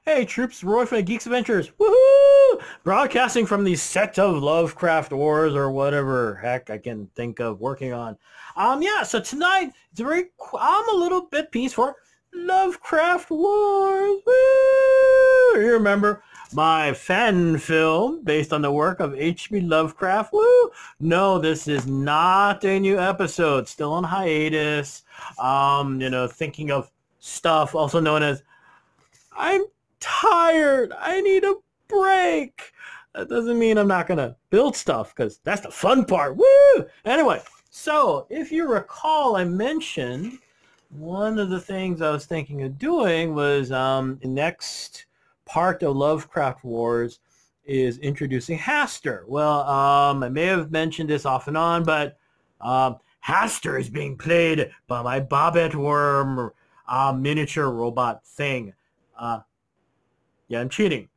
Hey troops, Roy from the Geeks Adventures. Woohoo! Broadcasting from the set of Lovecraft Wars or whatever heck I can think of working on. Yeah, so tonight it's I'm a little bit piece for Lovecraft Wars. Woo! You remember my fan film based on the work of H.P. Lovecraft? Woo! No, this is not a new episode. Still on hiatus. Thinking of stuff also known as I'm tired. I need a break. That doesn't mean I'm not going to build stuff because that's the fun part. Woo! Anyway, so if you recall, I mentioned one of the things I was thinking of doing was the next part of Lovecraft Wars is introducing Hastur. Well, I may have mentioned this off and on, but Hastur is being played by my Bobbit Worm miniature robot thing. Yeah, I'm cheating.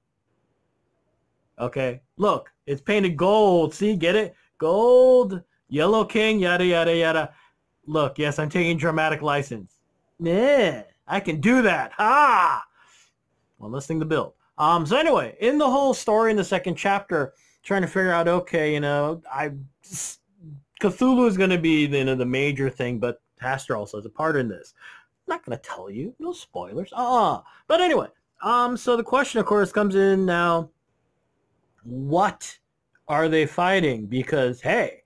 Okay, look, it's painted gold. See, get it? Gold, Yellow King, yada, yada, yada. Look, yes, I'm taking dramatic license. Yeah, I can do that. Ha! Well, let's think the build. So anyway, in the whole story in the second chapter, trying to figure out, okay, Cthulhu is going to be the major thing, but Hastur also has a part in this. I'm not going to tell you. No spoilers. But anyway, so the question, of course, comes in now. What are they fighting? Because, hey,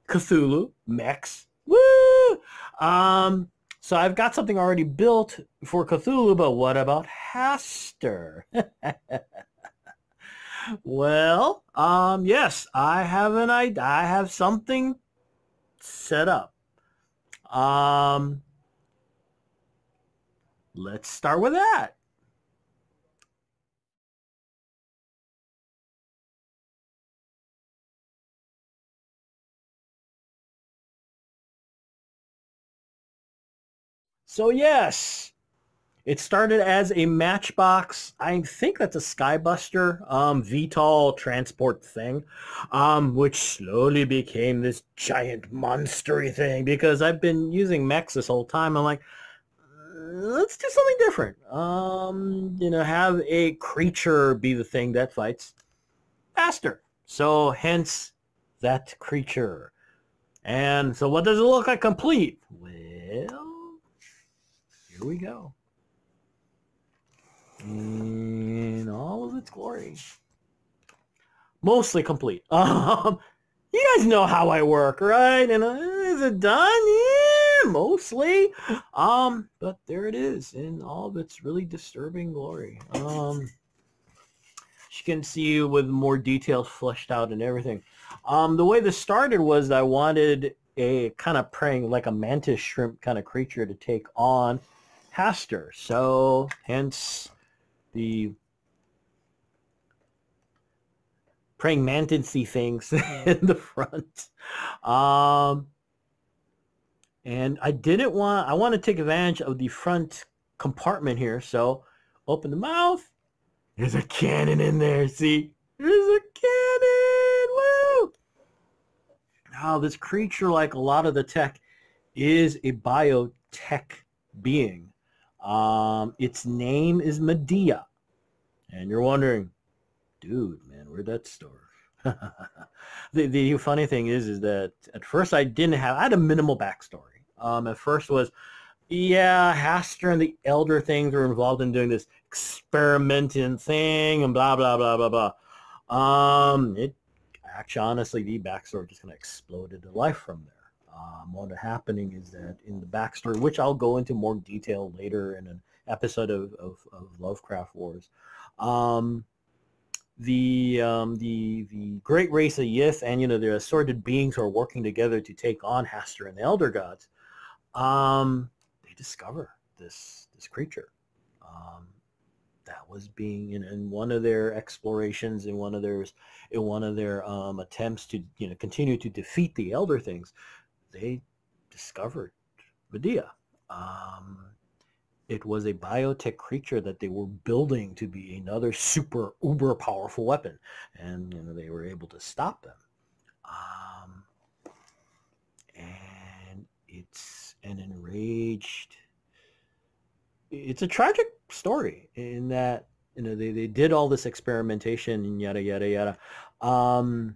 Cthulhu, mechs, woo! So I've got something already built for Cthulhu, but what about Hastur? Well, yes, I have something set up. Let's start with that. So yes, it started as a Matchbox. I think that's a Skybuster VTOL transport thing, which slowly became this giant monstery thing because I've been using mechs this whole time. I'm like, let's do something different. Have a creature be the thing that fights faster. So hence that creature. And so what does it look like complete? Well, here we go. In all of its glory. Mostly complete. You guys know how I work, right? And is it done? Yeah, mostly. But there it is in all of its really disturbing glory. You can see with more details fleshed out and everything. The way this started was I wanted a kind of preying like a mantis shrimp kind of creature to take on Hastur. So hence the praying mantis-y things in the front. And I want to take advantage of the front compartment here. So open the mouth. There's a cannon in there. See? There's a cannon. Woo! Now, this creature, like a lot of the tech, is a biotech being. Its name is Medea. And you're wondering, dude, man, where'd that store? The funny thing is that at first I had a minimal backstory. At first was, yeah, Hastur and the Elder things were involved in doing this experimenting thing and blah, blah, blah, blah, blah. It actually, honestly, the backstory just kind of exploded to life from there. What happening is that in the backstory, which I'll go into more detail later in an episode of Lovecraft Wars, the great race of Yith and the assorted beings who are working together to take on Hastur and the Elder Gods, they discover this creature that was being in one of their explorations, in one of their attempts to continue to defeat the Elder things. They discovered Medea. It was a biotech creature that they were building to be another super uber powerful weapon, and they were able to stop them. And it's an enraged. It's a tragic story in that they did all this experimentation and yada yada yada, um,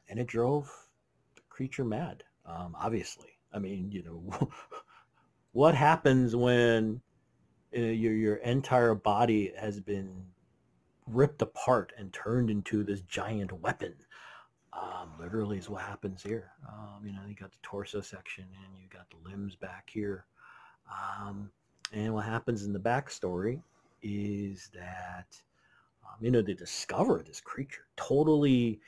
and it drove the creature mad. Obviously, I mean, what happens when your entire body has been ripped apart and turned into this giant weapon? Literally is what happens here. You got the torso section and you got the limbs back here. And what happens in the backstory is that, they discover this creature totally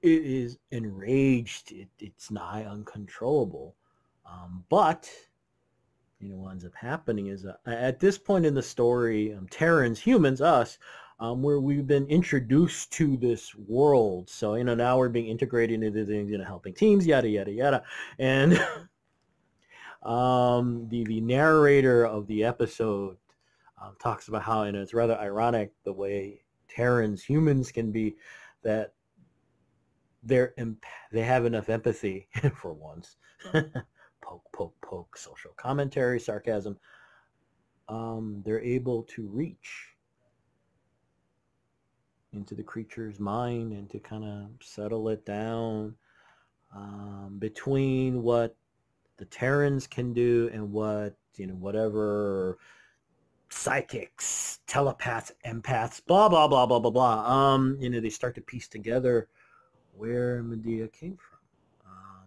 is enraged. It's nigh uncontrollable. But, what ends up happening is at this point in the story, Terrans, humans, us, where we've been introduced to this world. So, now we're being integrated into things, helping teams, yada, yada, yada. And the narrator of the episode talks about how, it's rather ironic the way Terrans, humans can be, that they have enough empathy for once. Poke, poke, poke, social commentary, sarcasm. They're able to reach into the creature's mind and to kind of settle it down, between what the Terrans can do and what, whatever psychics, telepaths, empaths, blah, blah, blah, blah, blah, blah. They start to piece together where Medea came from.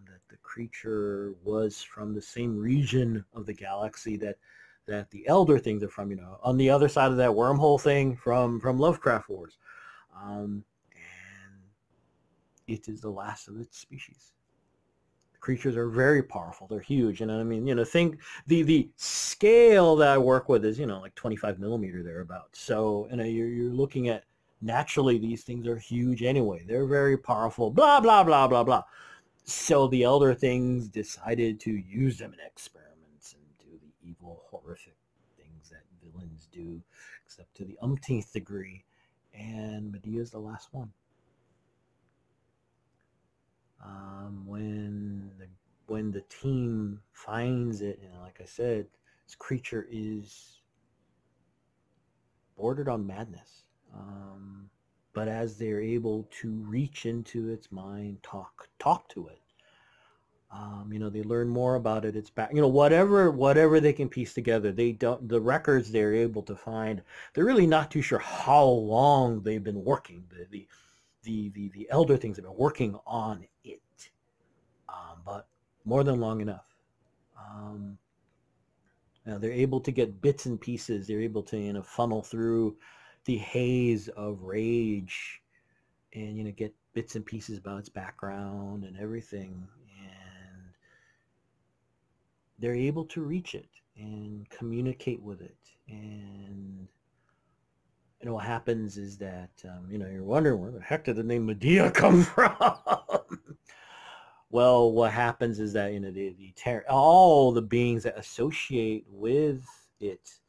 That the creature was from the same region of the galaxy that the elder things are from, on the other side of that wormhole thing from Lovecraft Wars. And it is the last of its species. The creatures are very powerful. They're huge. Think the scale that I work with is, like 25 millimeter thereabouts. So, you're looking at, naturally, these things are huge anyway. They're very powerful, blah, blah, blah, blah, blah. So the elder things decided to use them in experiments and do the evil, horrific things that villains do, except to the umpteenth degree. And Medea's the last one. When the team finds it, like I said, this creature is bordered on madness. But as they're able to reach into its mind, talk to it, they learn more about it. It's back, whatever they can piece together. The records they're able to find, they're really not too sure how long they've been working. The elder things have been working on it, but more than long enough. They're able to get bits and pieces. They're able to funnel through the haze of rage and get bits and pieces about its background and everything, and they're able to reach it and communicate with it. And what happens is that you're wondering, where the heck did the name Medea come from? Well, what happens is that all the beings that associate with it,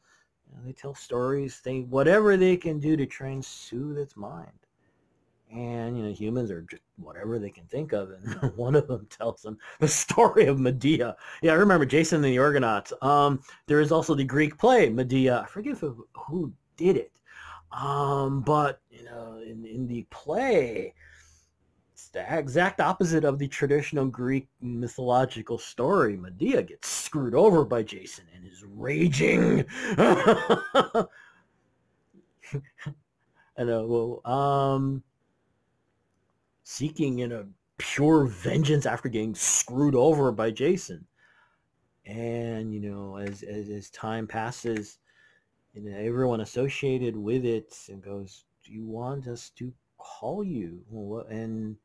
they tell stories, whatever they can do to try and soothe its mind. And humans are just whatever they can think of, and one of them tells them the story of Medea. Yeah, I remember Jason and the Argonauts. There is also the Greek play Medea. I forget who did it, but in the play, it's the exact opposite of the traditional Greek mythological story. Medea gets screwed over by Jason and is raging. Seeking pure vengeance after getting screwed over by Jason. And as time passes, everyone associated with it and goes, "Do you want us to call you?" And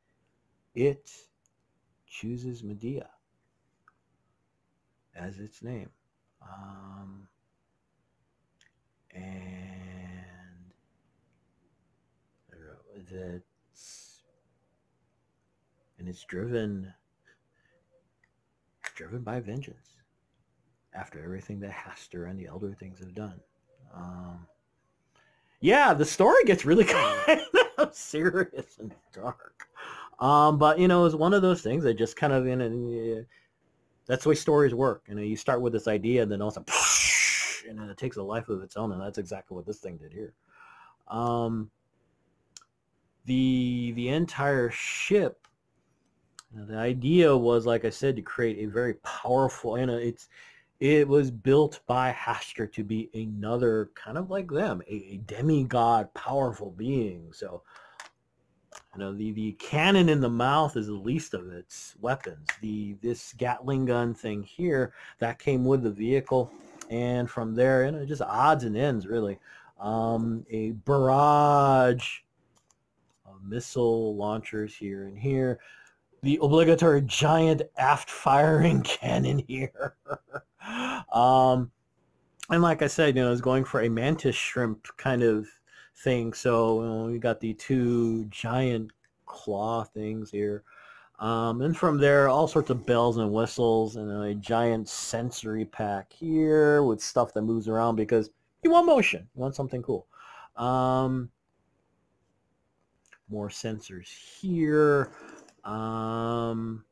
it chooses Medea as its name. And it's driven by vengeance after everything that Hastur and the elder things have done. Yeah, the story gets really kind of serious and dark. But it's one of those things that just kind of that's the way stories work. You start with this idea, and then also, and it takes a life of its own, and that's exactly what this thing did here. The entire ship, the idea was, like I said, to create a very powerful, it was built by Hastur to be another kind of like them, a demigod, powerful being. So, the cannon in the mouth is the least of its weapons. This Gatling gun thing here, that came with the vehicle, and from there, just odds and ends, really. A barrage of missile launchers here and here. The obligatory giant aft firing cannon here. And like I said, it's going for a mantis shrimp kind of thing. So we got the two giant claw things here. And from there, all sorts of bells and whistles, and a giant sensory pack here with stuff that moves around because you want motion. You want something cool. More sensors here. And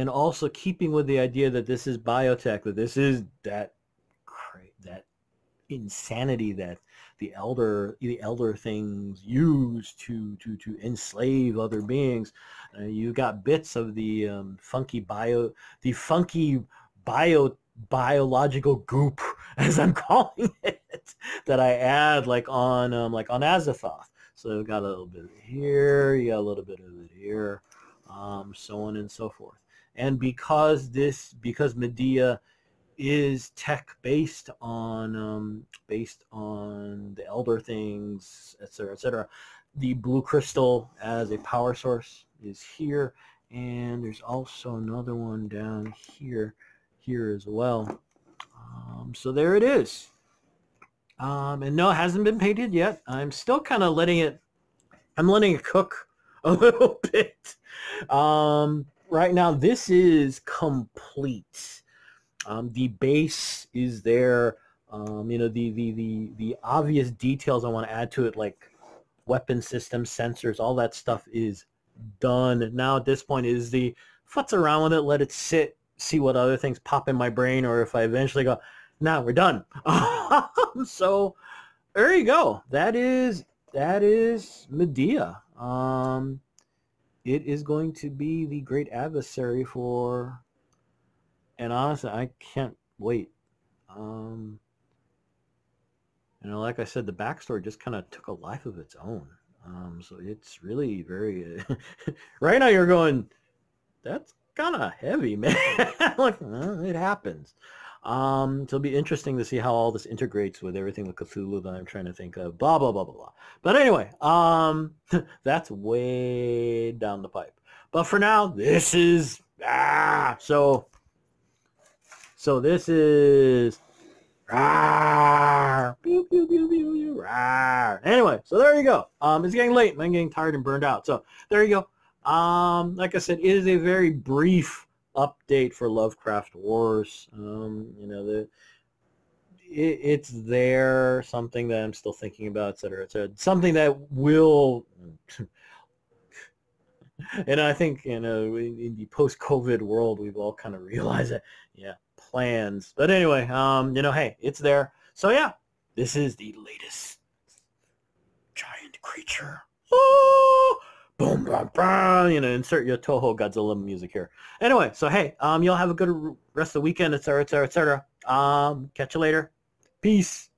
also keeping with the idea that this is biotech, that this is that insanity that the elder things use to enslave other beings. You got bits of the funky biological goop, as I'm calling it, that I add like on Azathoth. So we got a little bit here, you got a little bit of it here, so on and so forth. And because Medea is tech based on the elder things, etc., etc., the blue crystal as a power source is here, and there's also another one down here as well. So there it is. And no, it hasn't been painted yet. I'm still kind of letting it cook a little bit. Right now, this is complete. The base is there. The obvious details I want to add to it, like weapon systems, sensors, all that stuff is done. Now at this point is the futz around with it, let it sit, see what other things pop in my brain, or if I eventually go, now we're done. So there you go. That is Medea. It is going to be the great adversary for, and honestly, I can't wait. Like I said, the backstory just kind of took a life of its own. So it's really very, right now you're going, that's kind of heavy, man. Like, it happens. So it'll be interesting to see how all this integrates with everything with Cthulhu that I'm trying to think of, blah, blah, blah, blah, blah. But anyway, that's way down the pipe. But for now, this is, so this is, pew, pew, pew, pew, anyway, so there you go. It's getting late. I'm getting tired and burned out. So there you go. Like I said, it is a very brief update for Lovecraft Wars. It's there, something that I'm still thinking about, etc., etc. Something that will, and I think, in the post-COVID world, we've all kind of realized that, plans. But anyway, hey, it's there. So yeah, this is the latest giant creature. Oh! Boom, boom, boom, insert your Toho Godzilla music here. Anyway, so hey, y'all have a good rest of the weekend, etc., etc., etc. Catch you later. Peace.